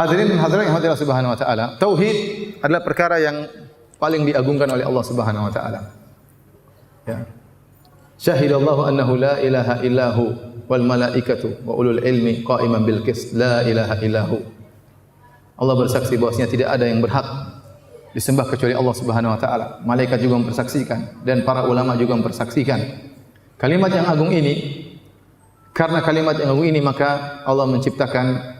Hadirin dan hadirat yang Allah Subhanahu wa taala, tauhid adalah perkara yang paling diagungkan oleh Allah Subhanahu wa taala. Ya. Syahidallahu annahu la ilaha illahu wal malaikatu wa ulul ilmi qa'iman bil qist la ilaha illahu. Allah bersaksi bahwasanya tidak ada yang berhak disembah kecuali Allah Subhanahu wa taala. Malaikat juga mempersaksikan dan para ulama juga mempersaksikan. Kalimat yang agung ini, karena kalimat yang agung ini maka Allah menciptakan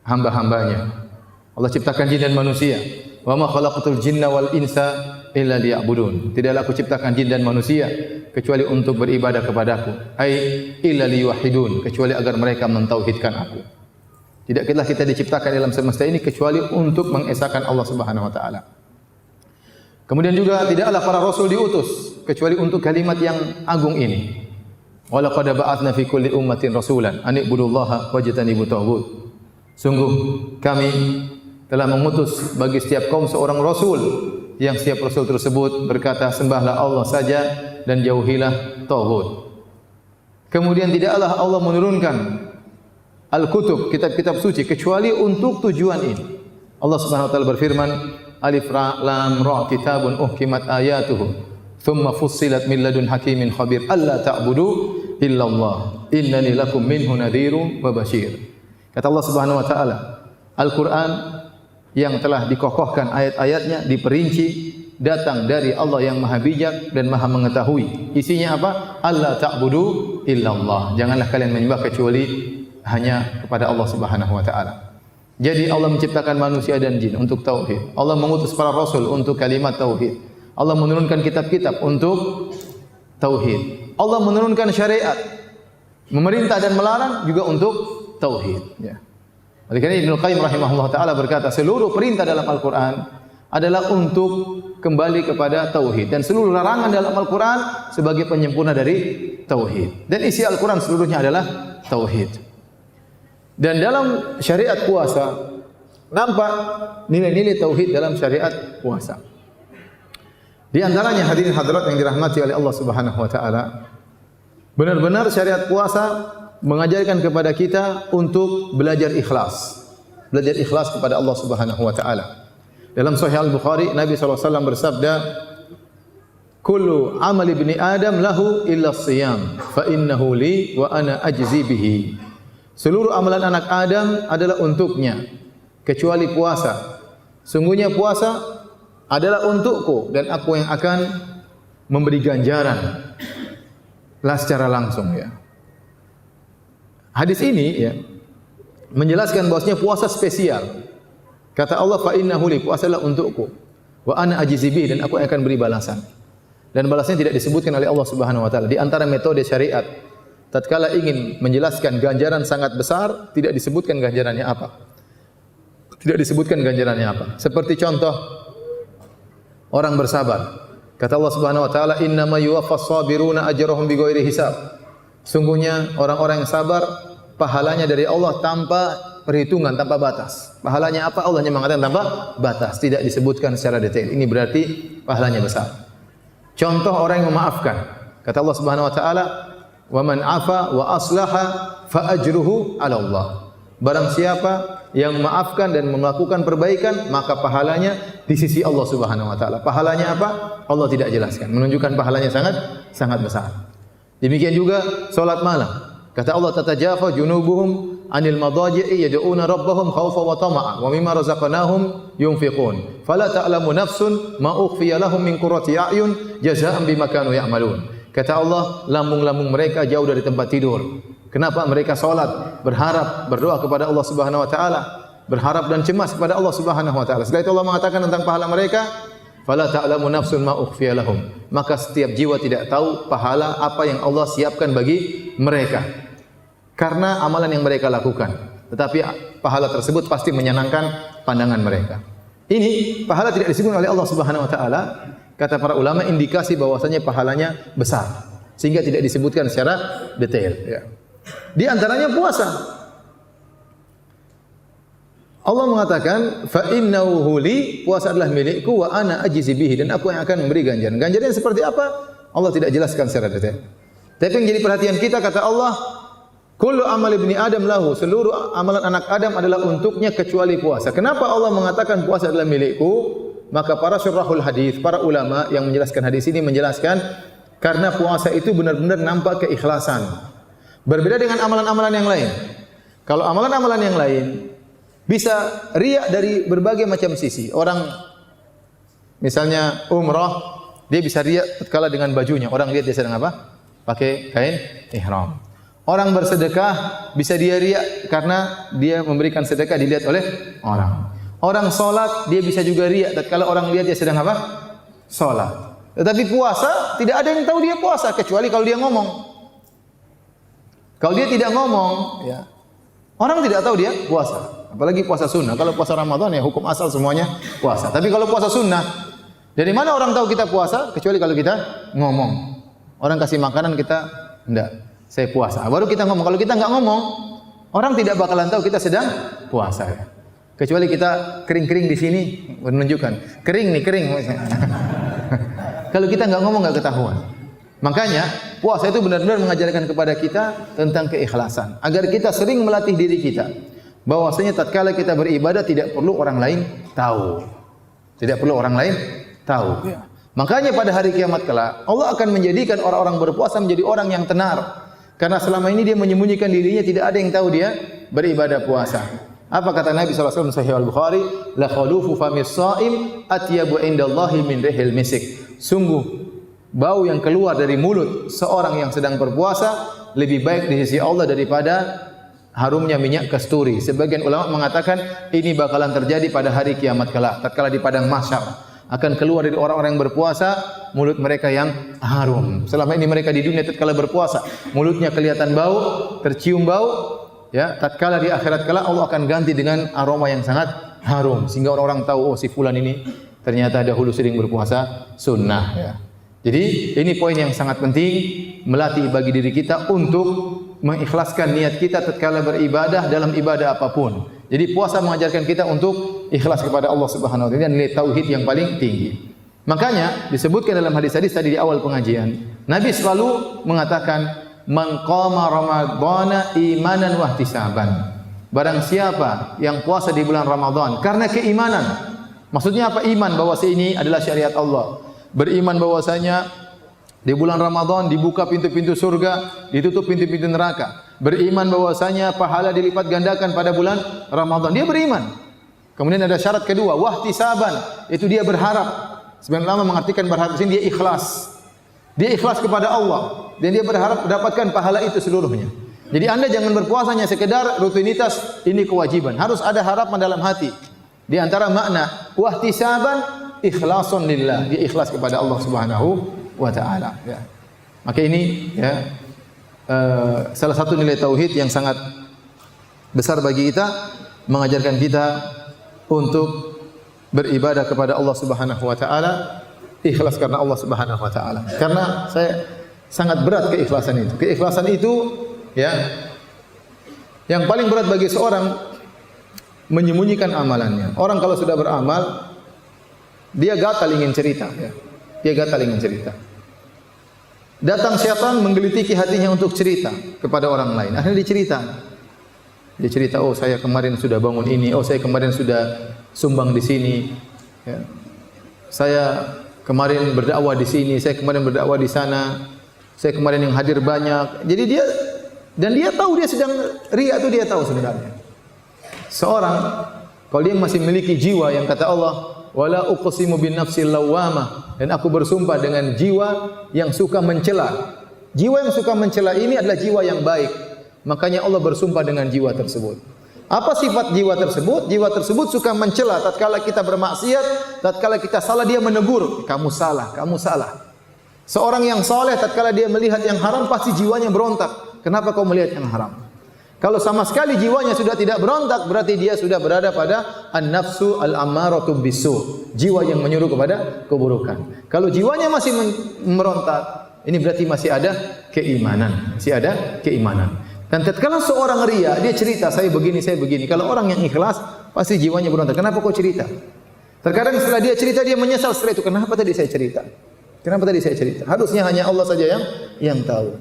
hamba-hambanya. Allah ciptakan jin dan manusia. Wa ma khalaqatul jinna wal insa illa liya'budun. Tidaklah aku ciptakan jin dan manusia kecuali untuk beribadah kepadaku. Ai illa liyuwahhidun, kecuali agar mereka mentauhidkan aku. Tidaklah kita diciptakan dalam semesta ini kecuali untuk mengesahkan Allah Subhanahu wa taala. Kemudian juga tidaklah para rasul diutus kecuali untuk kalimat yang agung ini. Wa laqad ba'atsna fi kulli ummatin rasulan an ibudullaha wajtanibut taghut. Sungguh kami telah mengutus bagi setiap kaum seorang rasul, yang setiap rasul tersebut berkata sembahlah Allah saja dan jauhilah taghut. Kemudian tidaklah Allah menurunkan al-kutub, kitab-kitab suci kecuali untuk tujuan ini. Allah Subhanahu wa taala berfirman, Alif Lam Ra kitabun uhkimat ayatuhu thumma fussilat min ladun hakimin khabir alla ta'budu illallah innani lakum minhu nadhirum wa basyir. Kata Allah Subhanahu wa taala, Al-Qur'an yang telah dikokohkan ayat-ayatnya diperinci datang dari Allah yang Maha Bijak dan Maha Mengetahui. Isinya apa? Alla ta'budu illallah. Janganlah kalian menyembah kecuali hanya kepada Allah Subhanahu wa taala. Jadi Allah menciptakan manusia dan jin untuk tauhid. Allah mengutus para rasul untuk kalimat tauhid. Allah menurunkan kitab-kitab untuk tauhid. Allah menurunkan syariat, memerintah dan melarang juga untuk tauhid. Ya. Oleh karena Ibnu Qayyim rahimahullah taala berkata, seluruh perintah dalam Al-Qur'an adalah untuk kembali kepada tauhid dan seluruh larangan dalam Al-Qur'an sebagai penyempurna dari tauhid. Dan isi Al-Qur'an seluruhnya adalah tauhid. Dan dalam syariat puasa nampak nilai-nilai tauhid dalam syariat puasa. Di antaranya hadirin hadirat yang dirahmati oleh Allah Subhanahu wa taala, benar-benar syariat puasa mengajarkan kepada kita untuk belajar ikhlas. Belajar ikhlas kepada Allah Subhanahu wa taala. Dalam Sahih Al-Bukhari Nabi sallallahu alaihi wasallam bersabda, "Kullu amali ibni Adam lahu illa shiyam, fa innahu li wa ana ajzi bihi." Seluruh amalan anak Adam adalah untuknya kecuali puasa. Sungguhnya puasa adalah untukku dan aku yang akan memberi ganjaran lah secara langsung ya. Hadis ini ya menjelaskan bahwasanya puasa spesial. Kata Allah, fa innahu li, puasa adalah untukku. Wa ana ajzi bihi, dan aku akan beri balasan. Dan balasannya tidak disebutkan oleh Allah Subhanahu wa taala. Di antara metode syariat tatkala ingin menjelaskan ganjaran sangat besar, tidak disebutkan ganjarannya apa. Tidak disebutkan ganjarannya apa. Seperti contoh orang bersabar. Kata Allah Subhanahu wa taala, "Innama yuwaffas sabiruna ajrahum bighairi hisab." Sungguhnya orang-orang yang sabar pahalanya dari Allah tanpa perhitungan, tanpa batas. Pahalanya apa? Allah hanya mengatakan tanpa batas, tidak disebutkan secara detail. Ini berarti pahalanya besar. Contoh orang yang memaafkan. Kata Allah Subhanahu wa taala, "Wa man 'afa wa aslaha fa ajruhu 'ala Allah." Barang siapa yang memaafkan dan melakukan perbaikan, maka pahalanya di sisi Allah Subhanahu wa taala. Pahalanya apa? Allah tidak jelaskan. Menunjukkan pahalanya sangat besar. Demikian juga salat malam. Kata Allah, "Tatajafa junubuhum 'anil madaji'i yad'una rabbahum khaufan wa tama'a wa mimma razaqnahum yunfiqun. Fala ta'lamu nafsun ma ukhfiya lahum min qurrati a'yun jazaa'an bima kanu ya'malun." Kata Allah, lambung-lambung mereka jauh dari tempat tidur. Kenapa? Mereka salat, berharap, berdoa kepada Allah Subhanahu wa taala, berharap dan cemas kepada Allah Subhanahu wa taala. Setelah itu Allah mengatakan tentang pahala mereka, fala ta'lamu nafsun ma ukhfiya lahum. Maka setiap jiwa tidak tahu pahala apa yang Allah siapkan bagi mereka karena amalan yang mereka lakukan. Tetapi pahala tersebut pasti menyenangkan pandangan mereka. Ini pahala tidak disebut oleh Allah Subhanahu wa taala. Kata para ulama, indikasi bahwasanya pahalanya besar sehingga tidak disebutkan secara detail ya. Di antaranya puasa. Allah mengatakan, fa innahu li, puasa adalah milikku, wa ana ajzi bihi, dan aku yang akan memberi ganjaran. Ganjarannya seperti apa? Allah tidak jelaskan secara detail. Tapi yang jadi perhatian kita, kata Allah, Kullu amal ibni Adam lahu, seluruh amalan anak Adam adalah untuknya kecuali puasa. Kenapa Allah mengatakan puasa adalah milikku? Maka para syurahul hadis, para ulama yang menjelaskan hadis ini menjelaskan karena puasa itu benar-benar nampak keikhlasan. Berbeda dengan amalan-amalan yang lain. Kalau amalan-amalan yang lain bisa riya dari berbagai macam sisi. Orang misalnya umrah, dia bisa riya tatkala dengan bajunya. Orang lihat dia sedang apa? Pakai kain ihram. Orang bersedekah bisa dia riya karena dia memberikan sedekah dilihat oleh orang. Orang salat dia bisa juga riya tatkala orang lihat dia sedang apa? Salat. Tetapi puasa tidak ada yang tahu dia puasa kecuali kalau dia ngomong. Kalau dia tidak ngomong, ya, orang tidak tahu dia puasa. Apalagi puasa sunnah. Kalau puasa Ramadan ya hukum asal semuanya puasa. Tapi kalau puasa sunnah, dari mana orang tahu kita puasa? Kecuali kalau kita ngomong. Orang kasih makanan kita enggak. Saya puasa. Baru kita ngomong. Kalau kita enggak ngomong, orang tidak bakalan tahu kita sedang puasa. Kecuali kita kering-kering di sini menunjukkan kering nih, kering. Kalau kita enggak ngomong enggak ketahuan. Makanya puasa itu benar-benar mengajarkan kepada kita tentang keikhlasan. Agar kita sering melatih diri kita bahwasanya tatkala kita beribadah tidak perlu orang lain tahu. Tidak perlu orang lain tahu. Makanya pada hari kiamat kelak Allah akan menjadikan orang-orang berpuasa menjadi orang yang tenar. Karena selama ini dia menyembunyikan dirinya, tidak ada yang tahu dia beribadah puasa. Apa kata Nabi SAW Sahih Al-Bukhari? La khalufu famis shaim atyabu indallahi min rihil misik. Sungguh bau yang keluar dari mulut seorang yang sedang berpuasa lebih baik di sisi Allah daripada harumnya minyak kasturi. Sebagian ulama mengatakan ini bakalan terjadi pada hari kiamat kelak. Tatkala di padang mahsyar akan keluar dari orang-orang yang berpuasa mulut mereka yang harum. Selama ini mereka di dunia tatkala berpuasa mulutnya kelihatan bau, tercium bau, ya, tatkala di akhirat kelak Allah akan ganti dengan aroma yang sangat harum sehingga orang-orang tahu oh si fulan ini ternyata dahulu sering berpuasa sunnah, ya. Jadi ini poin yang sangat penting, melatih bagi diri kita untuk mengikhlaskan niat kita tatkala beribadah dalam ibadah apapun. Jadi puasa mengajarkan kita untuk ikhlas kepada Allah Subhanahu wa taala, nilai tauhid yang paling tinggi. Makanya disebutkan dalam hadis-hadis tadi di awal pengajian, Nabi selalu mengatakan man qama ramadhana imanan wa ihtisaban. Barang siapa yang puasa di bulan Ramadan karena keimanan. Maksudnya apa? Iman bahwa ini adalah syariat Allah. Beriman bahwasanya di bulan Ramadan dibuka pintu-pintu surga, ditutup pintu-pintu neraka. Beriman bahwasanya pahala dilipat gandakan pada bulan Ramadan. Dia beriman. Kemudian ada syarat kedua, wahtisaban. Itu dia berharap. Sebenarnya ulama mengartikan berharap di sini dia ikhlas. Dia ikhlas kepada Allah dan dia berharap mendapatkan pahala itu seluruhnya. Jadi Anda jangan berpuasanya sekedar rutinitas, ini kewajiban. Harus ada harapan dalam hati. Di antara makna wahtisaban ikhlasun lillah, dia ikhlas kepada Allah Subhanahu wa taala, ya. Maka ini, ya, salah satu nilai tauhid yang sangat besar bagi kita, mengajarkan kita untuk beribadah kepada Allah Subhanahu wa taala, ikhlas karena Allah Subhanahu wa taala. Karena saya sangat berat keikhlasan itu. Keikhlasan itu, ya, yang paling berat bagi seorang menyembunyikan amalannya. Orang kalau sudah beramal dia gatal ingin cerita, ya. Dia gatal ingin cerita. Datang syaitan menggelitiki hatinya untuk cerita kepada orang lain. Akhirnya dicerita. Dia cerita, oh saya kemarin sudah bangun ini, oh saya kemarin sudah sumbang di sini, ya. Saya kemarin berdakwah di sini, saya kemarin berdakwah di sana, saya kemarin yang hadir banyak. Jadi dia tahu dia sedang riya itu dia tahu sebenarnya. Seorang kalau dia masih memiliki jiwa yang kata Allah wala uqsimu bin nafsil lawwamah, dan aku bersumpah dengan jiwa yang suka mencela. Jiwa yang suka mencela ini adalah jiwa yang baik. Makanya Allah bersumpah dengan jiwa tersebut. Apa sifat jiwa tersebut? Jiwa tersebut suka mencela tatkala kita bermaksiat, tatkala kita salah dia menegur, kamu salah, kamu salah. Seorang yang saleh tatkala dia melihat yang haram pasti jiwanya berontak. Kenapa kau melihat yang haram? Kalau sama sekali jiwanya sudah tidak berontak, berarti dia sudah berada pada an-nafsu al-ammaratu bisu, jiwa yang menyuruh kepada keburukan. Kalau jiwanya masih merontak, ini berarti masih ada keimanan, masih ada keimanan. Dan tatkala seorang riya, dia cerita saya begini, saya begini. Kalau orang yang ikhlas, pasti jiwanya berontak. Kenapa kau cerita? Terkadang setelah dia cerita, dia menyesal setelah itu. Kenapa tadi saya cerita? Kenapa tadi saya cerita? Harusnya hanya Allah saja yang tahu.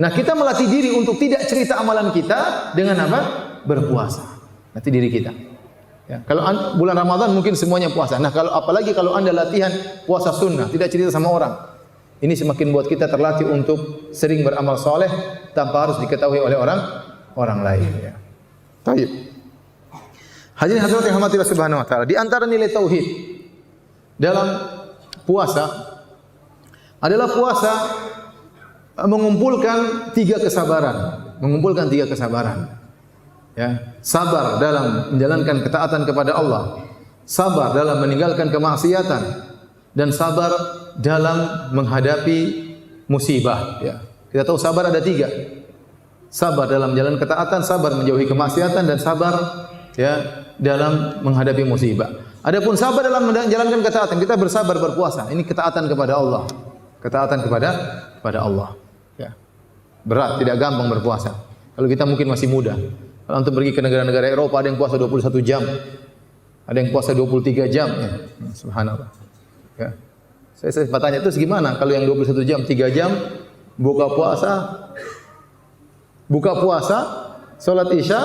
Nah, kita melatih diri untuk tidak cerita amalan kita dengan apa? Berpuasa. Latih diri kita. Ya, kalau bulan Ramadan mungkin semuanya puasa. Nah, apalagi kalau Anda latihan puasa sunnah, tidak cerita sama orang. Ini semakin buat kita terlatih untuk sering beramal soleh tanpa harus diketahui oleh orang lain. Ya. Baik. Hadirin hadirat yang dirahmati Allah Subhanahu wa taala, di antara nilai tauhid dalam puasa adalah puasa mengumpulkan tiga kesabaran. Ya, sabar dalam menjalankan ketaatan kepada Allah, sabar dalam meninggalkan kemaksiatan, dan sabar dalam menghadapi musibah. Ya. Kita tahu sabar ada tiga. Sabar dalam jalan ketaatan, sabar menjauhi kemaksiatan, dan sabar ya dalam menghadapi musibah. Adapun sabar dalam menjalankan ketaatan, kita bersabar berpuasa. Ini ketaatan kepada Allah. Ketaatan kepada Allah. Ya. Berat, tidak gampang berpuasa. Kalau kita mungkin masih muda. Kalau untuk pergi ke negara-negara Eropa ada yang puasa 21 jam. Ada yang puasa 23 jam ya. Subhanallah. Ya. Saya bertanya itu gimana kalau yang 21 jam, 3 jam buka puasa, salat Isya,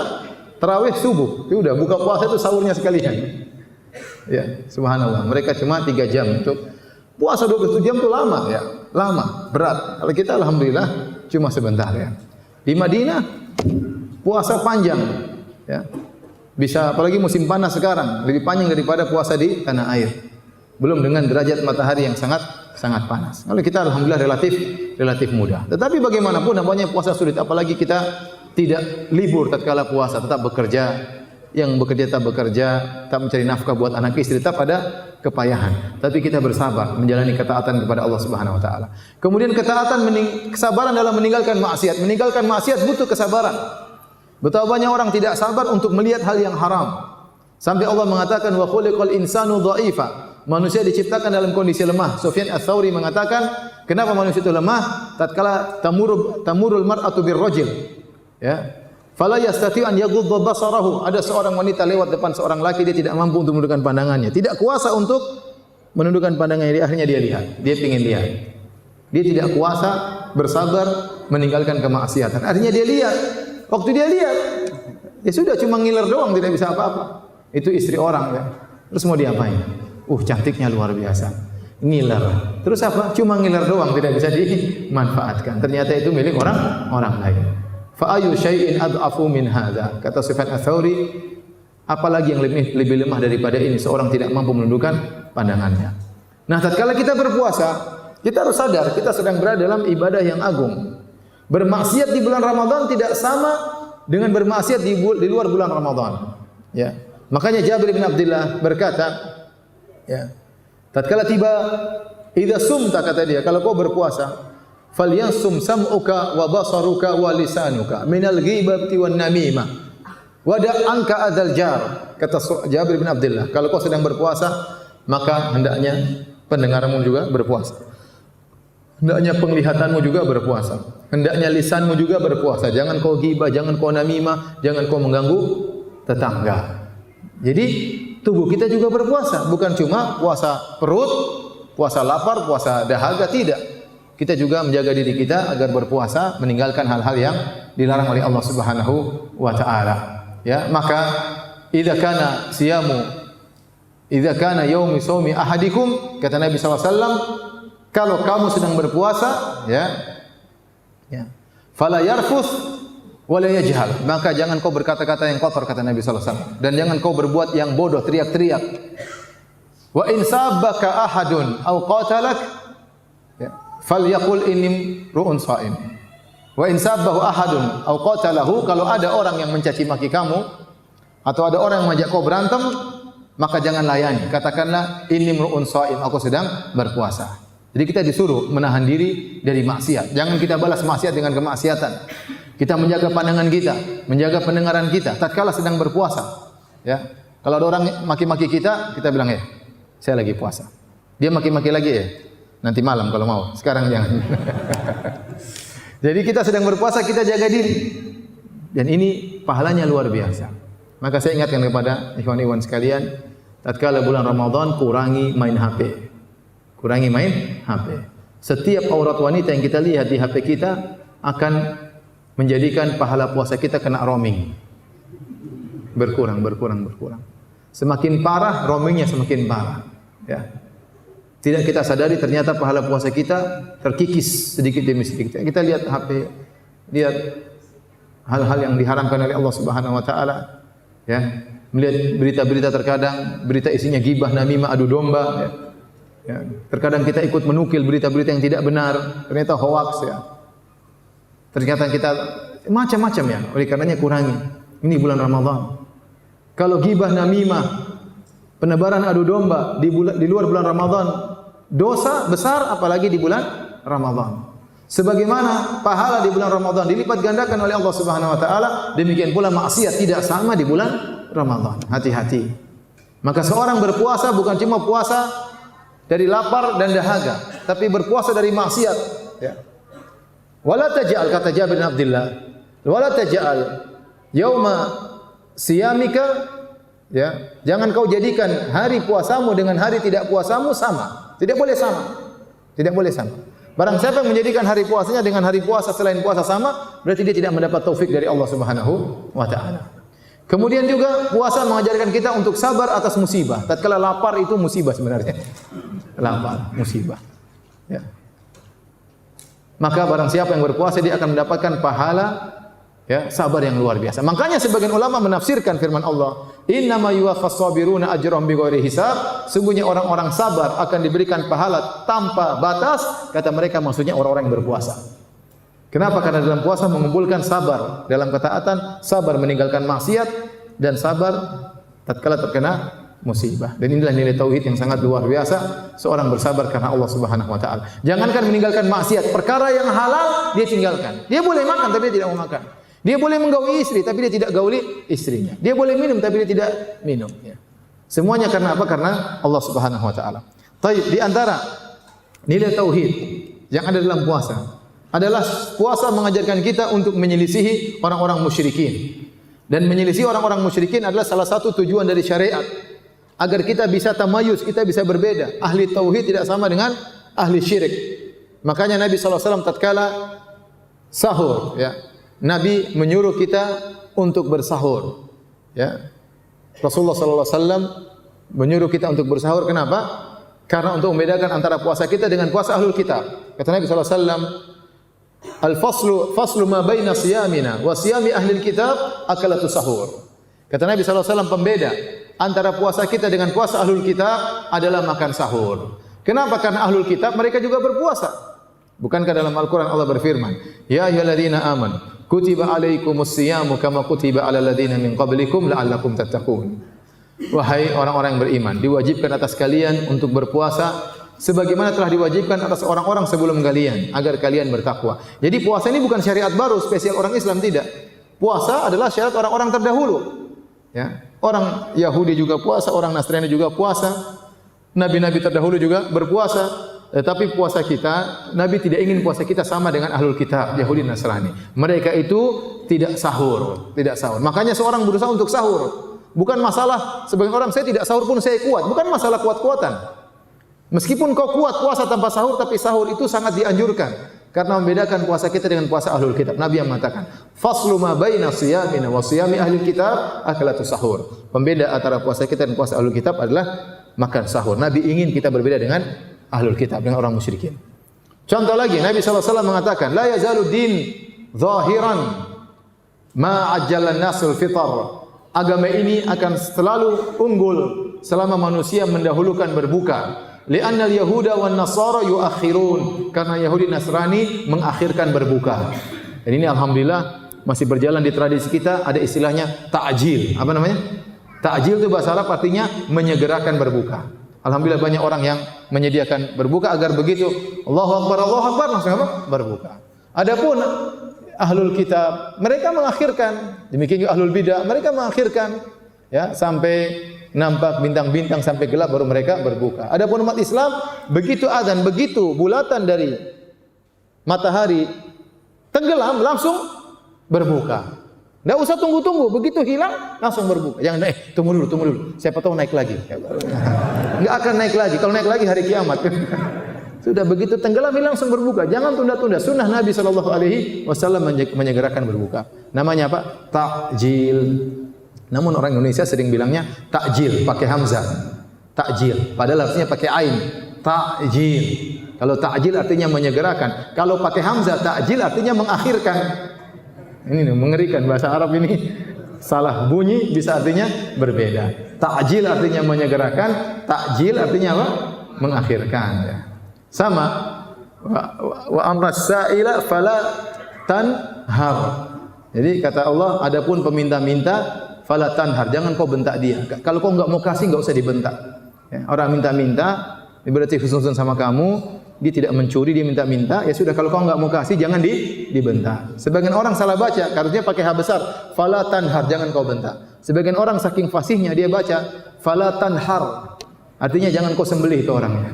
tarawih subuh. Itu udah buka puasa itu sahurnya sekalian. Ya, subhanallah. Mereka cuma 3 jam untuk puasa 21 jam itu lama ya. Lama, berat. Kalau kita alhamdulillah cuma sebentar ya. Di Madinah puasa panjang ya. Bisa apalagi musim panas sekarang, lebih panjang daripada puasa di tanah air. Belum dengan derajat matahari yang sangat panas. Kalau kita alhamdulillah relatif mudah. Tetapi bagaimanapun namanya puasa sulit, apalagi kita tidak libur tatkala puasa, tetap bekerja. Yang bekerja tetap mencari nafkah buat anak istri, tetap ada kepayahan. Tapi kita bersabar menjalani ketaatan kepada Allah Subhanahu wa taala. Kemudian kesabaran dalam meninggalkan maksiat. Meninggalkan maksiat butuh kesabaran. Betapa banyak orang tidak sabar untuk melihat hal yang haram. Sampai Allah mengatakan wa khuliqal insanu dha'ifa. Manusia diciptakan dalam kondisi lemah. Sufyan Ats-Tsauri mengatakan, kenapa manusia itu lemah? Tatkala tamurul mar'atu birrajul. Ya. Fala yastati an yaghudda basarahu. Ada seorang wanita lewat depan seorang laki, dia tidak mampu untuk menundukkan pandangannya. Tidak kuasa untuk menundukkan pandangannya, akhirnya dia lihat. Dia ingin lihat. Dia tidak kuasa bersabar meninggalkan kemaksiatan. Akhirnya dia lihat. Waktu dia lihat, ya sudah cuma ngiler doang, tidak bisa apa-apa. Itu istri orang ya. Terus mau diapain? Cantiknya luar biasa. Ngiler. Terus apa? Cuma ngiler doang, tidak bisa dimanfaatkan. Ternyata itu milik orang lain. Fa ayu syai'in ad'afu min hadza. Kata Sufyan Ats-Tsauri, apalagi yang lebih lemah daripada ini, seorang tidak mampu menundukkan pandangannya. Nah, tatkala kita berpuasa, kita harus sadar kita sedang berada dalam ibadah yang agung. Bermaksiat di bulan Ramadan tidak sama dengan bermaksiat di luar bulan Ramadan. Ya. Makanya Jabir bin Abdullah berkata, ya, tatkala tiba idza sumta, kata dia, kalau kau berpuasa, falyansum sam'uka wa basaruka wa lisanuka minal ghibati wan namimah wa da'anka adzal jar. Kata Jabir bin Abdullah, kalau kau sedang berpuasa, maka hendaknya pendengarmu juga berpuasa. Hendaknya penglihatanmu juga berpuasa. Hendaknya lisanmu juga berpuasa. Jangan kau ghibah, jangan kau namimah, jangan kau mengganggu tetangga. Jadi tubuh kita juga berpuasa, bukan cuma puasa perut, puasa lapar, puasa dahaga, tidak. Kita juga menjaga diri kita agar berpuasa, meninggalkan hal-hal yang dilarang oleh Allah Subhanahu wa taala. Ya, maka idza kana yaumi shaumi ahadikum, kata Nabi sallallahu alaihi wasallam, kalau kamu sedang berpuasa, ya, fala yarfuth wala yajhal, maka jangan kau berkata-kata yang kotor, kata Nabi sallallahu alaihi wasallam, dan jangan kau berbuat yang bodoh, teriak-teriak. Wa in sabbaka ahadun aw qatalak, falyaqul inni ru'un sha'im. Wa in sabbahu ahadun aw qatalahu, kalau ada orang yang mencaci maki kamu atau ada orang yang mengajak kau berantem, maka jangan layani. Katakanlah inni ru'un sha'im, aku sedang berpuasa. Jadi kita disuruh menahan diri dari maksiat. Jangan kita balas maksiat dengan kemaksiatan. Kita menjaga pandangan kita, menjaga pendengaran kita tatkala sedang berpuasa. Ya. Kalau ada orang maki-maki kita, kita bilang, saya lagi puasa. Dia maki-maki lagi, nanti malam kalau mau. Sekarang jangan. Jadi kita sedang berpuasa, kita jaga diri. Dan ini pahalanya luar biasa. Maka saya ingatkan kepada ikhwan-ikhwan sekalian, tatkala bulan Ramadan kurangi main HP. Kurangi main HP. Setiap aurat wanita yang kita lihat di HP kita akan menjadikan pahala puasa kita kena roaming. Berkurang. Semakin parah, roamingnya semakin parah. Ya. Tidak kita sadari ternyata pahala puasa kita terkikis sedikit demi sedikit. Kita lihat HP, lihat hal-hal yang diharamkan oleh Allah Subhanahu wa taala. Ya. Melihat berita-berita terkadang berita isinya gibah, namimah, adu domba. Ya. Ya. Terkadang kita ikut menukil berita-berita yang tidak benar, ternyata hoax ya. Ternyata kita macam-macam ya. Oleh karenanya kurangi. Ini bulan Ramadan. Kalau gibah, namimah, penebaran adu domba di luar bulan Ramadan dosa besar, apalagi di bulan Ramadan. Sebagaimana pahala di bulan Ramadan dilipat gandakan oleh Allah Subhanahu wa taala, demikian pula maksiat tidak sama di bulan Ramadan. Hati-hati. Maka seorang berpuasa bukan cuma puasa dari lapar dan dahaga, tapi berpuasa dari maksiat, ya. Wala taj'al, kata Jabir bin Abdullah, wala taj'al yauma siyamika, ya. Jangan kau jadikan hari puasamu dengan hari tidak puasamu sama. Tidak boleh sama. Tidak boleh sama. Barang siapa yang menjadikan hari puasanya dengan hari puasa selain puasa sama, berarti dia tidak mendapat taufik dari Allah Subhanahu wa taala. Kemudian juga puasa mengajarkan kita untuk sabar atas musibah. Tatkala lapar itu musibah sebenarnya. Lapar, musibah. Ya. Maka barang siapa yang berpuasa dia akan mendapatkan pahala, ya, sabar yang luar biasa. Makanya sebagian ulama menafsirkan firman Allah, "Innama yuwaffas sabiruna ajrahum bighairi hisab." Sungguhnya orang-orang sabar akan diberikan pahala tanpa batas. Kata mereka maksudnya orang-orang yang berpuasa. Kenapa? Karena dalam puasa mengumpulkan sabar dalam ketaatan, sabar meninggalkan maksiat, dan sabar tatkala terkena musibah. Dan inilah nilai tauhid yang sangat luar biasa, seorang bersabar karena Allah Subhanahu wa taala. Jangankan meninggalkan maksiat, perkara yang halal dia tinggalkan. Dia boleh makan tapi dia tidak mau makan. Dia boleh menggauli istri tapi dia tidak gauli istrinya. Dia boleh minum tapi dia tidak minum, ya. Semuanya karena apa? Karena Allah Subhanahu wa taala. Baik, di antara nilai tauhid yang ada dalam puasa adalah puasa mengajarkan kita untuk menyelisihi orang-orang musyrikin. Dan menyelisihi orang-orang musyrikin adalah salah satu tujuan dari syariat, agar kita bisa tamayuz, kita bisa berbeda. Ahli tauhid tidak sama dengan ahli syirik. Makanya Nabi sallallahu alaihi wasallam tatkala sahur, ya, Nabi menyuruh kita untuk bersahur, ya. Rasulullah sallallahu alaihi wasallam menyuruh kita untuk bersahur. Kenapa? Karena untuk membedakan antara puasa kita dengan puasa ahlul kitab. Kata Nabi sallallahu alaihi wasallam, "Al-faslu ma baina siyamina wa siyami ahlil kitab akalatu sahur." Kata Nabi sallallahu alaihi wasallam, pembeda antara puasa kita dengan puasa ahlul kitab adalah makan sahur. Kenapa? Karena ahlul kitab mereka juga berpuasa. Bukankah dalam Al-Quran Allah berfirman, "Ya ayyuhalladzina amanu kutiba alaikumus siyamu kama kutiba alal ladzina min qablikum la'allakum tattaqun." Wahai orang-orang yang beriman, diwajibkan atas kalian untuk berpuasa sebagaimana telah diwajibkan atas orang-orang sebelum kalian agar kalian bertakwa. Jadi puasa ini bukan syariat baru spesial orang Islam, tidak. Puasa adalah syariat orang-orang terdahulu. Ya. Orang Yahudi juga puasa, orang Nasrani juga puasa, nabi-nabi terdahulu juga berpuasa. Tetapi puasa kita, Nabi tidak ingin puasa kita sama dengan ahlul kitab, Yahudi, Nasrani. Mereka itu tidak sahur, tidak sahur. Makanya seorang berusaha untuk sahur. Bukan masalah sebagian orang, saya tidak sahur pun saya kuat. Bukan masalah kuat-kuatan. Meskipun kau kuat puasa tanpa sahur, tapi sahur itu sangat dianjurkan. Karena membedakan puasa kita dengan puasa ahlul kitab. Nabi yang mengatakan, "Faslu ma baina siyamina wa siyami ahlul kitab akalatu sahur." Pembeda antara puasa kita dan puasa ahlul kitab adalah makan sahur. Nabi ingin kita berbeda dengan ahlul kitab, dengan orang musyrikin. Contoh lagi, Nabi SAW mengatakan, "La yazalu din zahiran ma ajjalan nasul fitar." Agama ini akan selalu unggul selama manusia mendahulukan berbuka. Li'anna al-yahuda wan nasara yuakhirun, karena Yahudi Nasrani mengakhirkan berbuka. Dan ini alhamdulillah masih berjalan di tradisi kita, ada istilahnya ta'jil. Apa namanya? Ta'jil itu bahasa Arab artinya menyegerakan berbuka. Alhamdulillah banyak orang yang menyediakan berbuka agar begitu Allahu Akbar langsung apa? Berbuka. Adapun ahlul kitab mereka mengakhirkan, demikian juga ahlul bidah mereka mengakhirkan, ya, sampai nampak bintang-bintang sampai gelap baru mereka berbuka. Adapun umat Islam begitu adzan, begitu bulatan dari matahari tenggelam langsung berbuka. Tidak usah tunggu-tunggu, begitu hilang langsung berbuka. Jangan tunggu dulu. Siapa tahu naik lagi. Enggak akan naik lagi. Kalau naik lagi hari kiamat. Sudah begitu tenggelam langsung berbuka. Jangan tunda-tunda. Sunnah Nabi SAW menyegerakan berbuka. Namanya apa? Takjil. Namun orang Indonesia sering bilangnya takjil pakai hamzah. Takjil. Padahal artinya pakai ain. Takjil. Kalau takjil artinya menyegerakan. Kalau pakai hamzah takjil artinya mengakhirkan. Ini mengerikan bahasa Arab ini. Salah bunyi bisa artinya berbeda. Takjil artinya menyegerakan. Takjil artinya apa? Mengakhirkan. Ya. Sama wa amras sa'ila fala tanhar. Jadi kata Allah, adapun peminta-minta fala tanhar, jangan kau bentak dia. Kalau kau enggak mau kasih enggak usah dibentak. Ya, orang minta-minta berarti husnuzon sama kamu, dia tidak mencuri, dia minta-minta, ya sudah kalau kau enggak mau kasih jangan dibentak. Sebagian orang salah baca, harusnya pakai ha besar, fala tanhar, jangan kau bentak. Sebagian orang saking fasihnya dia baca fala tanhar. Artinya jangan kau sembelih itu orangnya.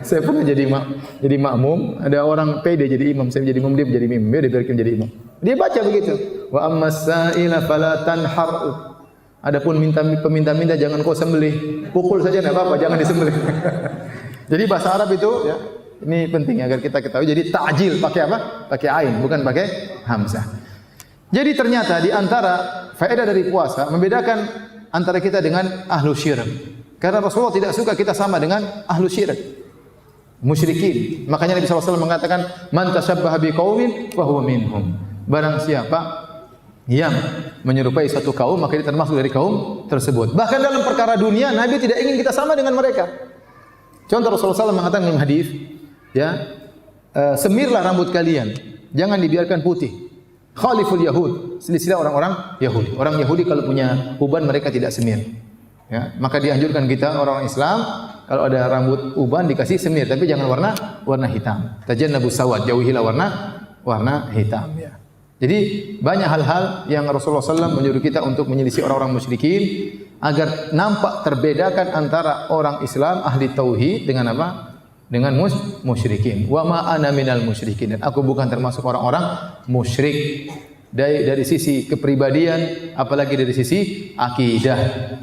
Saya pernah jadi makmum, ada orang pede jadi imam, saya jadi imam, dia jadi imam, dia dibiarkan jadi imam. Dia baca begitu. Wa ammas-sa'ila fala tanhar. Adapun peminta-minta jangan kau sembelih. Pukul saja enggak apa-apa, jangan disembelih. Jadi bahasa Arab itu ya, ini penting agar kita ketahui. Jadi ta'jil pakai apa? Pakai ain, bukan pakai hamzah. Jadi ternyata di antara faedah dari puasa membedakan antara kita dengan ahlu syirik. Karena Rasulullah tidak suka kita sama dengan ahlu syirik. Musyrikin. Makanya Nabi SAW mengatakan, man tashabbaha biqaumin fa huwa minhum. Barang siapa yang menyerupai satu kaum, maka dia termasuk dari kaum tersebut. Bahkan dalam perkara dunia, Nabi tidak ingin kita sama dengan mereka. Contoh Rasulullah SAW mengatakan dalam hadis, ya, semirlah rambut kalian, jangan dibiarkan putih. Khaliful Yahud, selisihlah orang-orang Yahudi. Orang Yahudi kalau punya uban mereka tidak semir. Ya, maka dianjurkan kita orang Islam kalau ada rambut uban dikasih semir, tapi jangan warna hitam. Tajannabu sawad, jauhilah warna hitam. Ya. Jadi banyak hal-hal yang Rasulullah SAW menyuruh kita untuk menyelisih orang-orang musyrikin agar nampak terbedakan antara orang Islam ahli tauhid dengan apa? Dengan musyrikin. Wa ma ana minal musyrikin. Dan aku bukan termasuk orang-orang musyrik. Dari sisi kepribadian, apalagi dari sisi akidah.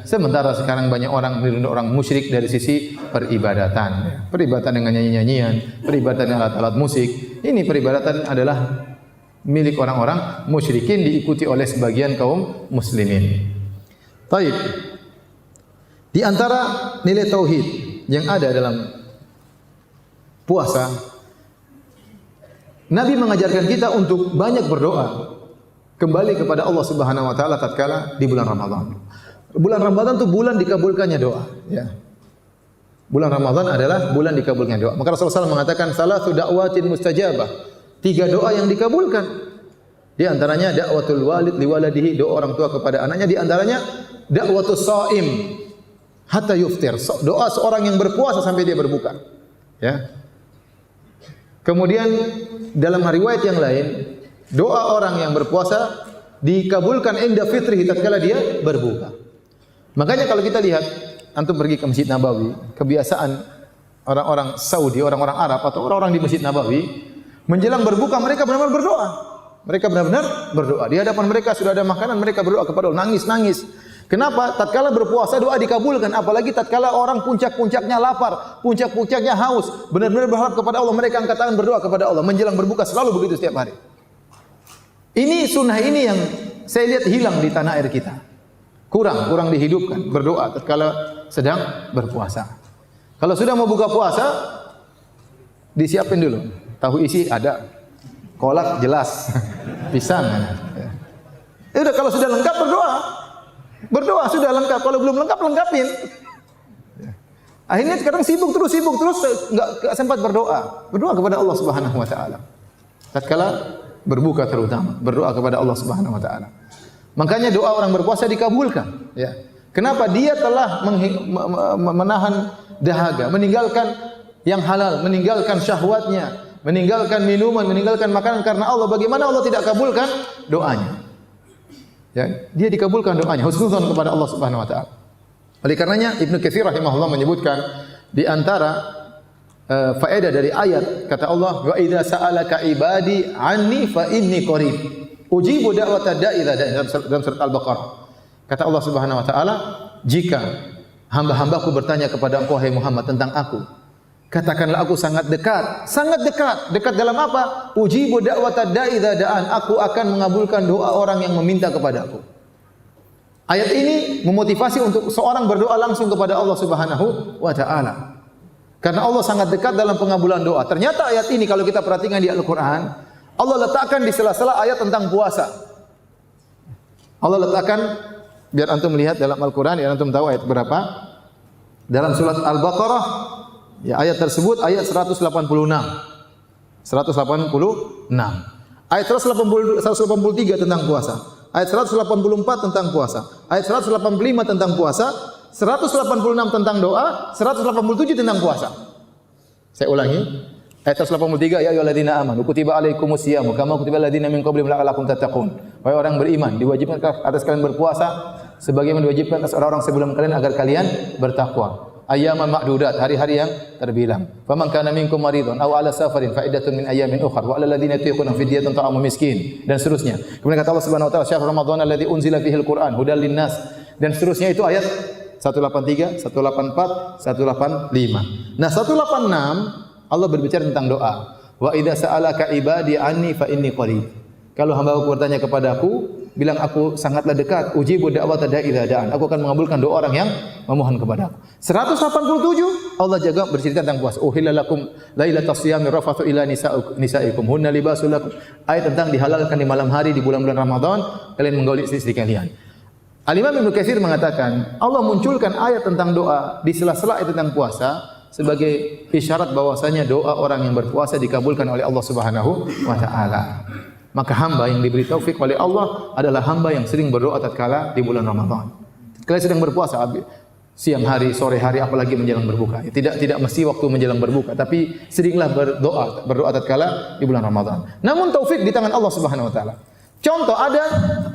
Sementara sekarang banyak orang musyrik dari sisi peribadatan. Peribadatan dengan nyanyi-nyanyian, peribadatan dengan alat-alat musik. Ini peribadatan adalah milik orang-orang musyrikin, diikuti oleh sebagian kaum muslimin. Baik. Di antara nilai tauhid yang ada dalam puasa, Nabi mengajarkan kita untuk banyak berdoa. Kembali kepada Allah Subhanahu wa taala tatkala di bulan Ramadan. Bulan Ramadan itu bulan dikabulkannya doa, ya. Bulan Ramadan adalah bulan dikabulkannya doa. Maka Rasulullah SAW mengatakan salatu da'watin mustajabah. 3 doa yang dikabulkan. Di antaranya da'watul walid liwaladihi, doa orang tua kepada anaknya. Di antaranya da'watus shaim hatta yuftir, doa seorang yang berpuasa sampai dia berbuka. Ya. Kemudian dalam riwayat yang lain, doa orang yang berpuasa dikabulkan inda fitrihi tatkala dia berbuka. Makanya kalau kita lihat, antum pergi ke Masjid Nabawi, kebiasaan orang-orang Saudi, orang-orang Arab atau orang-orang di Masjid Nabawi, menjelang berbuka mereka benar-benar berdoa. Mereka benar-benar berdoa. Di hadapan mereka sudah ada makanan, mereka berdoa kepada Allah, nangis-nangis. Kenapa? Tatkala berpuasa doa dikabulkan, apalagi tatkala orang puncak-puncaknya lapar, puncak-puncaknya haus, benar-benar berharap kepada Allah, mereka angkat tangan berdoa kepada Allah. Menjelang berbuka selalu begitu setiap hari. Ini sunnah ini yang saya lihat hilang di tanah air kita. Kurang dihidupkan berdoa tatkala sedang berpuasa. Kalau sudah mau buka puasa, disiapin dulu. Tahu isi ada, kolak jelas, pisang. Ya udah, kalau sudah lengkap berdoa sudah lengkap. Kalau belum lengkap lengkapin. Akhirnya sekarang sibuk terus enggak sempat berdoa. Berdoa kepada Allah Subhanahu wa taala. Tatkala berbuka terutama, berdoa kepada Allah Subhanahu wa taala. Makanya doa orang berpuasa dikabulkan, ya. Kenapa? Dia telah menahan dahaga, meninggalkan yang halal, meninggalkan syahwatnya, meninggalkan minuman, meninggalkan makanan karena Allah. Bagaimana Allah tidak kabulkan doanya? Ya, dia dikabulkan doanya, husnuzon kepada Allah Subhanahu wa taala. Oleh karenanya Ibnu Katsir rahimahullah menyebutkan di antara faedah dari ayat, kata Allah, wa idza sa'alaka ibadi anni fa inni qarib ujibu da'watad da'i dalam surat Al-Baqarah. Kata Allah Subhanahu wa taala, jika hamba-hambaku bertanya kepada engkau hai Muhammad tentang aku, Katakanlah aku sangat dekat. Sangat dekat. Dekat dalam apa? Ujibu da'watad da'i idza da'an. Aku akan mengabulkan doa orang yang meminta kepadaku. Ayat ini memotivasi untuk seorang berdoa langsung kepada Allah Subhanahu wa taala. Karena Allah sangat dekat dalam pengabulan doa. Ternyata ayat ini kalau kita perhatikan di Al-Qur'an, Allah letakkan di sela-sela ayat tentang puasa. Allah letakkan, biar antum melihat dalam Al-Quran, ya antum tahu ayat berapa. Dalam surat Al-Baqarah, ya ayat tersebut ayat 186. 186. Ayat 183 tentang puasa. Ayat 184 tentang puasa. Ayat 185 tentang puasa. 186 tentang doa. 187 tentang puasa. Saya ulangi. Ayat 183, ya ayyuhalladzina amanu kutiba alaikumusyiyamu kama kutiba alladzina min qablikum la'allakum tattaqun. Wahai orang beriman, diwajibkan atas kalian berpuasa sebagaimana diwajibkan atas orang-orang sebelum kalian agar kalian bertakwa. Ayyaman ma'dudat, hari-hari yang terbilang. Faman kana minkum maridun aw ala safarin fa iddatun min ayyamin ukhra wa 'alal ladzina yutiquna fidyatun ta'amu miskin dan seterusnya. Kemudian kata Allah Subhanahu wa taala, "Syahrul Ramadan alladzi unzila fihi al-Qur'an hudal linnas." Dan seterusnya itu ayat 183, 184, 185. Nah, 186 Allah berbicara tentang doa. Wa idza sa'alaka ibadi anni fa inni qarib. Kalau hamba-Ku bertanya kepadaku, bilang aku sangatlah dekat. Ujibu da'watad da'i idza da'an. Aku akan mengabulkan doa orang yang memohon kepadaku. 187 Allah jaga bercerita tentang puasa. Uhilla lakum lailatas siyami rafathu ila nisaikum hunna libasul lakum. Ayat tentang dihalalkan di malam hari di bulan-bulan Ramadan kalian menggauli istri kalian. Al-Imam Ibnu Katsir mengatakan, Allah munculkan ayat tentang doa di sela-sela ayat tentang puasa sebagai isyarat bahwasanya doa orang yang berpuasa dikabulkan oleh Allah Subhanahu wa taala. Maka hamba yang diberi taufik oleh Allah adalah hamba yang sering berdoa tatkala di bulan Ramadan. Tatkala sedang berpuasa, siang hari, sore hari, apalagi menjelang berbuka. Tidak mesti waktu menjelang berbuka, tapi seringlah berdoa tatkala di bulan Ramadan. Namun taufik di tangan Allah Subhanahu wa taala. Contoh, ada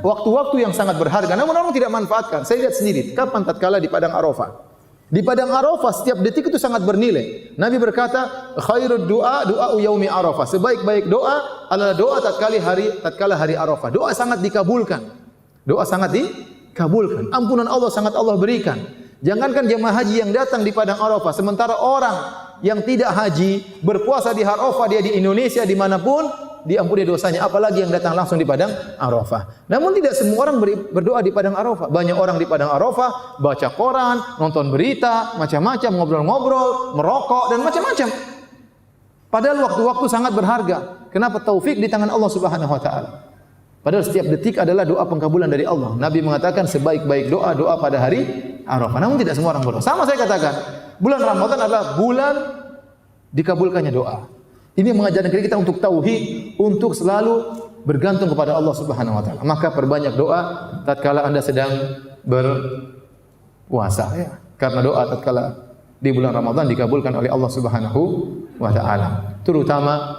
waktu-waktu yang sangat berharga namun orang tidak manfaatkan. Saya lihat sendiri, kapan tatkala di padang Arafah. Di padang Arafah setiap detik itu sangat bernilai. Nabi berkata, khairud du'a du'a'u yaumi Arafah. Sebaik-baik doa adalah doa tatkala hari Arafah. Doa sangat dikabulkan. Doa sangat dikabulkan. Ampunan Allah sangat Allah berikan. Jangankan jemaah haji yang datang di padang Arafah, sementara orang yang tidak haji berpuasa di Arafah, dia di Indonesia dimanapun diampuni dosanya, apalagi yang datang langsung di padang Arafah. Namun tidak semua orang berdoa di padang Arafah. Banyak orang di padang Arafah baca koran, nonton berita, macam-macam, ngobrol-ngobrol, merokok dan macam-macam. Padahal waktu-waktu sangat berharga. Kenapa? Taufik di tangan Allah Subhanahu wa taala. Padahal setiap detik adalah doa pengkabulan dari Allah. Nabi mengatakan sebaik-baik doa pada hari Arafah. Namun tidak semua orang berdoa. Sama saya katakan, bulan Ramadan adalah bulan dikabulkannya doa. Ini mengajarkan kita untuk tauhid, untuk selalu bergantung kepada Allah Subhanahu wa taala. Maka perbanyak doa tatkala Anda sedang berpuasa ya. Karena doa tatkala di bulan Ramadan dikabulkan oleh Allah Subhanahu wa taala. Terutama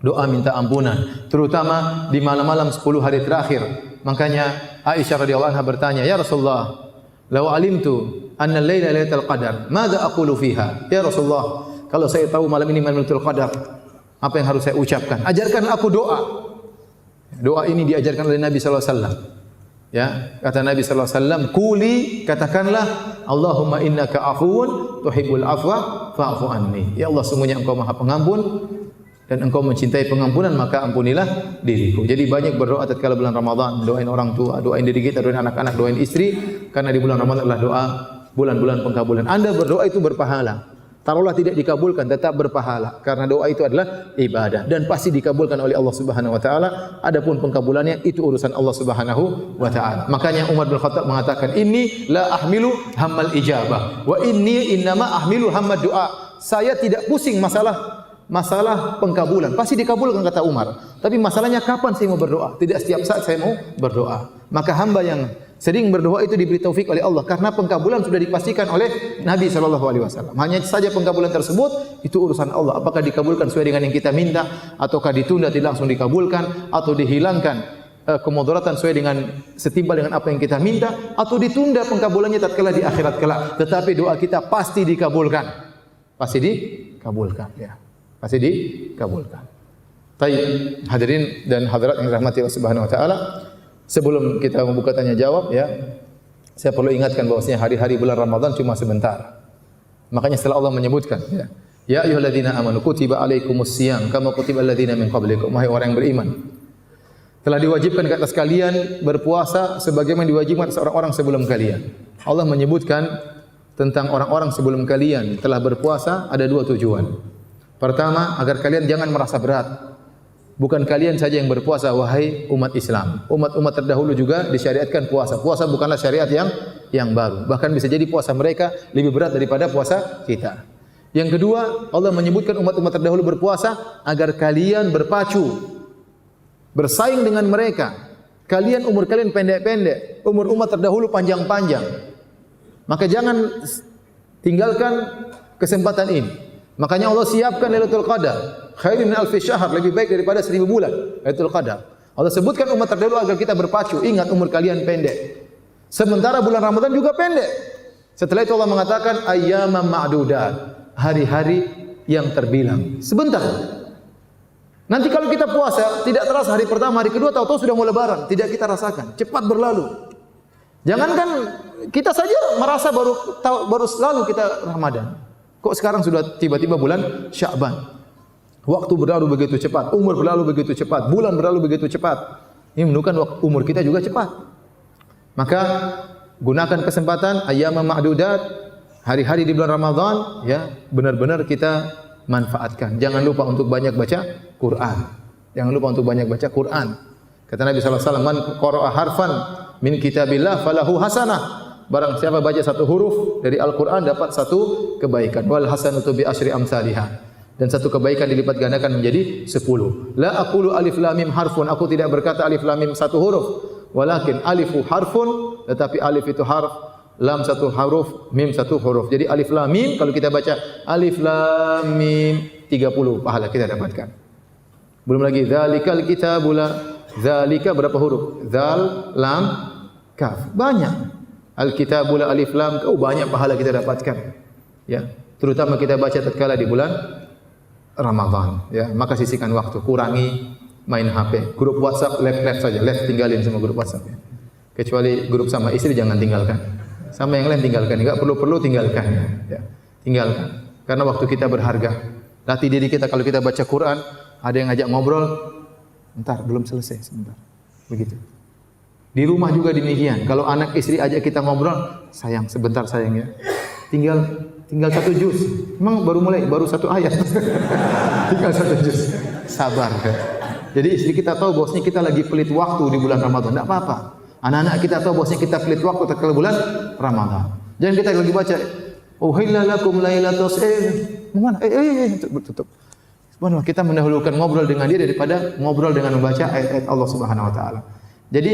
doa minta ampunan, terutama di malam-malam 10 hari terakhir. Makanya Aisyah radhiyallahu anha bertanya, "Ya Rasulullah, law alimtu anna al-laila lailatul qadar, madza aqulu fiha?" Ya Rasulullah, kalau saya tahu malam ini Lailatul Qadar, apa yang harus saya ucapkan? Ajarkan aku doa. Doa ini diajarkan oleh Nabi sallallahu alaihi wasallam. Ya, kata Nabi sallallahu alaihi wasallam, "Quli," katakanlah, "Allahumma innaka afuwun tuhibbul afwa fa'fu anni." Ya Allah, sungguhnya Engkau Maha Pengampun dan Engkau mencintai pengampunan, maka ampunilah diriku. Jadi banyak berdoa tatkala bulan Ramadan, doain orang tua, doain diri kita, doain anak-anak, doain istri, karena di bulan Ramadan adalah doa bulan-bulan pengkabulan. Anda berdoa itu berpahala. Taruhlah tidak dikabulkan, tetap berpahala karena doa itu adalah ibadah dan pasti dikabulkan oleh Allah Subhanahu wa taala. Adapun pengkabulannya itu urusan Allah Subhanahu wa taala. Makanya Umar bin Khattab mengatakan, "Inni la ahmilu hammal ijabah wa inni innama ahmilu hammad du'a." Saya tidak pusing masalah pengkabulan. Pasti dikabulkan kata Umar. Tapi masalahnya kapan saya mau berdoa? Tidak setiap saat saya mau berdoa. Maka hamba yang sering berdoa itu diberi taufik oleh Allah karena pengkabulan sudah dipastikan oleh Nabi sallallahu alaihi wasallam. Hanya saja pengkabulan tersebut itu urusan Allah. Apakah dikabulkan sesuai dengan yang kita minta ataukah ditunda tidak langsung dikabulkan atau dihilangkan kemudaratan sesuai dengan setimpal dengan apa yang kita minta atau ditunda pengkabulannya tatkala di akhirat kelak. Tetapi doa kita pasti dikabulkan. Pasti dikabulkan ya. Pasti dikabulkan. Baik, hadirin dan hadirat yang dirahmati Allah Subhanahu wa taala. Sebelum kita membuka tanya jawab ya, saya perlu ingatkan bahwasanya hari-hari bulan Ramadan cuma sebentar. Makanya setelah Allah menyebutkan ya, Ya ayyuhalladzina amanu kutiba alaikumusiyam kama kutiba alladzina min qablikum. Wahai orang yang beriman, telah diwajibkan ke atas kalian berpuasa sebagaimana diwajibkan atas orang-orang sebelum kalian. Allah menyebutkan tentang orang-orang sebelum kalian telah berpuasa ada dua tujuan. Pertama, agar kalian jangan merasa berat. Bukan kalian saja yang berpuasa, wahai umat Islam. Umat-umat terdahulu juga disyariatkan puasa. Puasa bukanlah syariat yang baru. Bahkan bisa jadi puasa mereka lebih berat daripada puasa kita. Yang kedua, Allah menyebutkan umat-umat terdahulu berpuasa agar kalian berpacu, bersaing dengan mereka. Kalian umur kalian pendek-pendek, umur umat terdahulu panjang-panjang. Maka jangan tinggalkan kesempatan ini. Makanya Allah siapkan Lailatul Qadar, khairin min alfi syahr, lebih baik daripada 1000 bulan. Lailatul Qadar. Allah sebutkan umat terdahulu agar kita berpacu. Ingat umur kalian pendek. Sementara bulan Ramadan juga pendek. Setelah itu Allah mengatakan ayyaman ma'dudat, hari-hari yang terbilang. Sebentar. Nanti kalau kita puasa, tidak terasa hari pertama, hari kedua, tahu-tahu sudah mau lebaran. Tidak kita rasakan. Cepat berlalu. Jangankan kita saja merasa baru lalu kita Ramadan. Kok sekarang sudah tiba-tiba bulan Sya'ban? Waktu berlalu begitu cepat, umur berlalu begitu cepat, bulan berlalu begitu cepat. Ini menunjukkan umur kita juga cepat. Maka gunakan kesempatan ayyaman ma'dudat, hari-hari di bulan Ramadan, ya, benar-benar kita manfaatkan. Jangan lupa untuk banyak baca Quran. Jangan lupa untuk banyak baca Quran. Kata Nabi sallallahu alaihi wasallam, "Man qara'a harfan min kitabillah falahu hasanah." Barang siapa baca satu huruf dari Al-Quran dapat satu kebaikan. Wal hasanatu bi asyri amsalihah. Dan satu kebaikan dilipat gandakan menjadi 10. La aqulu alif lam mim harfun. Aku tidak berkata alif lam mim satu huruf. Walakin alifu harfun. Tetapi alif itu harf, lam satu huruf, mim satu huruf. Jadi alif lam mim kalau kita baca alif lam mim 30 pahala kita dapatkan. Belum lagi dzalikal kitabula. Dzalika berapa huruf? Dzal, lam, kaf. Banyak. Al-kitabul alif lam, banyak pahala kita dapatkan. Ya, terutama kita baca tatkala di bulan Ramadan, ya. Maka sisihkan waktu, kurangi main HP. Grup WhatsApp left saja, tinggalin semua grup WhatsApp ya. Kecuali grup sama istri jangan tinggalkan. Sama yang lain tinggalkan, enggak perlu tinggalkan ya. Tinggalkan. Karena waktu kita berharga. Latih diri kita kalau kita baca Quran, ada yang ngajak ngobrol, entar belum selesai sebentar. Begitu. Di rumah juga demikian. Kalau anak istri ajak kita ngobrol, sayang sebentar sayang ya. Tinggal satu juz. Memang baru mulai, baru satu ayat. Tinggal satu juz. Sabar. Jadi istri kita tahu bosnya kita lagi pelit waktu di bulan Ramadan. Tidak apa-apa. Anak-anak kita tahu bosnya kita pelit waktu ketika bulan Ramadan. Jangan kita lagi baca, "Uhilla lakum lailatul qadr." Mana? Tutup. Subhanallah, kita mendahulukan ngobrol dengan dia daripada ngobrol dengan membaca ayat-ayat Allah Subhanahu wa taala. Jadi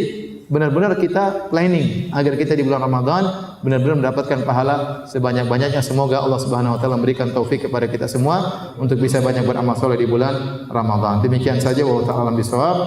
benar-benar kita planning agar kita di bulan Ramadan benar-benar mendapatkan pahala sebanyak-banyaknya. Semoga Allah Subhanahu wa taala memberikan taufik kepada kita semua untuk bisa banyak beramal saleh di bulan Ramadan. Demikian saja, wallahu ta'ala bisawab.